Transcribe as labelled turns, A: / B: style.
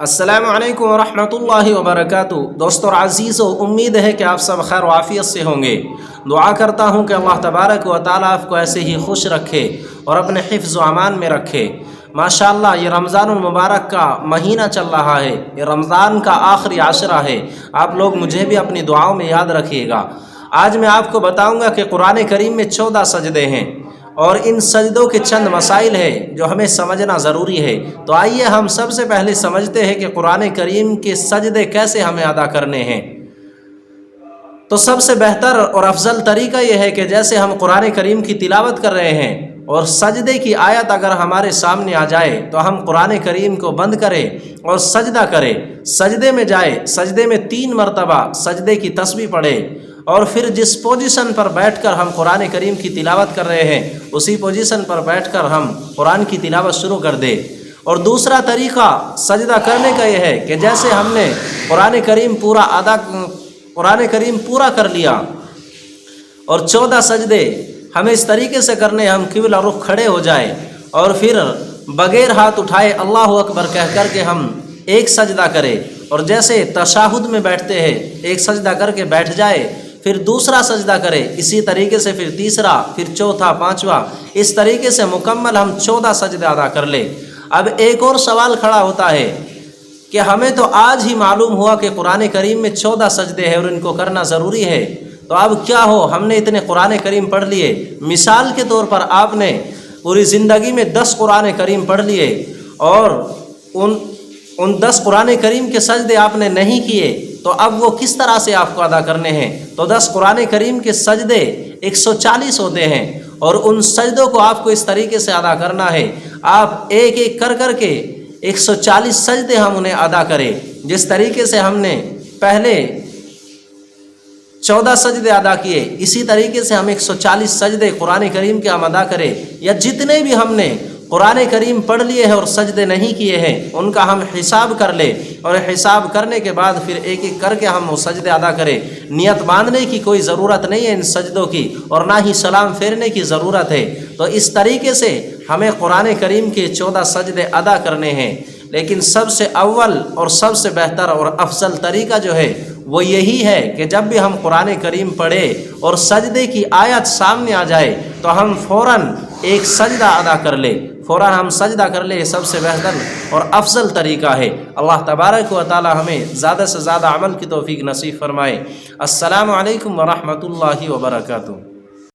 A: السلام علیکم ورحمۃ اللہ وبرکاتہ۔ دوستو اور عزیزو، امید ہے کہ آپ سب خیر و عافیت سے ہوں گے۔ دعا کرتا ہوں کہ اللہ تبارک و تعالیٰ آپ کو ایسے ہی خوش رکھے اور اپنے حفظ و امان میں رکھے۔ ماشاءاللہ یہ رمضان المبارک کا مہینہ چل رہا ہے، یہ رمضان کا آخری عشرہ ہے۔ آپ لوگ مجھے بھی اپنی دعاؤں میں یاد رکھیے گا۔ آج میں آپ کو بتاؤں گا کہ قرآن کریم میں 14 سجدے ہیں اور ان سجدوں کے چند مسائل ہیں جو ہمیں سمجھنا ضروری ہے۔ تو آئیے ہم سب سے پہلے سمجھتے ہیں کہ قرآن کریم کے سجدے کیسے ہمیں ادا کرنے ہیں۔ تو سب سے بہتر اور افضل طریقہ یہ ہے کہ جیسے ہم قرآن کریم کی تلاوت کر رہے ہیں اور سجدے کی آیت اگر ہمارے سامنے آ جائے تو ہم قرآن کریم کو بند کریں اور سجدہ کریں، سجدے میں جائے، سجدے میں 3 مرتبہ سجدے کی تسبیح پڑھے اور پھر جس پوزیشن پر بیٹھ کر ہم قرآن کریم کی تلاوت کر رہے ہیں اسی پوزیشن پر بیٹھ کر ہم قرآن کی تلاوت شروع کر دیں۔ اور دوسرا طریقہ سجدہ کرنے کا یہ ہے کہ جیسے ہم نے قرآن کریم پورا کر لیا اور 14 سجدے ہمیں اس طریقے سے کرنے، ہم قبلہ رخ کھڑے ہو جائیں اور پھر بغیر ہاتھ اٹھائے اللہ اکبر کہہ کر کے ہم ایک سجدہ کریں، اور جیسے تشہد میں بیٹھتے ہیں ایک سجدہ کر کے بیٹھ جائے، پھر دوسرا سجدہ کرے، اسی طریقے سے پھر تیسرا، پھر چوتھا، پانچواں، اس طریقے سے مکمل ہم 14 سجدے ادا کر لیں۔ اب ایک اور سوال کھڑا ہوتا ہے کہ ہمیں تو آج ہی معلوم ہوا کہ قرآن کریم میں 14 سجدے ہیں اور ان کو کرنا ضروری ہے، تو اب کیا ہو، ہم نے اتنے قرآن کریم پڑھ لیے، مثال کے طور پر آپ نے پوری زندگی میں 10 قرآن کریم پڑھ لیے اور ان 10 قرآن کریم کے سجدے آپ نے نہیں کیے، تو اب وہ کس طرح سے آپ کو ادا کرنے ہیں؟ تو 10 قرآن کریم کے سجدے 140 ہوتے ہیں اور ان سجدوں کو آپ کو اس طریقے سے ادا کرنا ہے، آپ ایک ایک کر کے 140 سجدے ہم انہیں ادا کریں۔ جس طریقے سے ہم نے پہلے 14 سجدے ادا کیے، اسی طریقے سے ہم 140 سجدے قرآن کریم کے ہم ادا کریں، یا جتنے بھی ہم نے قرآن کریم پڑھ لیے ہیں اور سجدے نہیں کیے ہیں ان کا ہم حساب کر لیں، اور حساب کرنے کے بعد پھر ایک ایک کر کے ہم وہ سجدے ادا کریں۔ نیت باندھنے کی کوئی ضرورت نہیں ہے ان سجدوں کی، اور نہ ہی سلام پھیرنے کی ضرورت ہے۔ تو اس طریقے سے ہمیں قرآن کریم کے 14 سجدے ادا کرنے ہیں، لیکن سب سے اول اور سب سے بہتر اور افضل طریقہ جو ہے وہ یہی ہے کہ جب بھی ہم قرآن کریم پڑھیں اور سجدے کی آیت سامنے آ جائے تو ہم فوراً ایک سجدہ ادا کر لیں، فوراً ہم سجدہ کر لیں، یہ سب سے بہتر اور افضل طریقہ ہے۔ اللہ تبارک و تعالی ہمیں زیادہ سے زیادہ عمل کی توفیق نصیب فرمائے۔ السلام علیکم ورحمۃ اللہ وبرکاتہ۔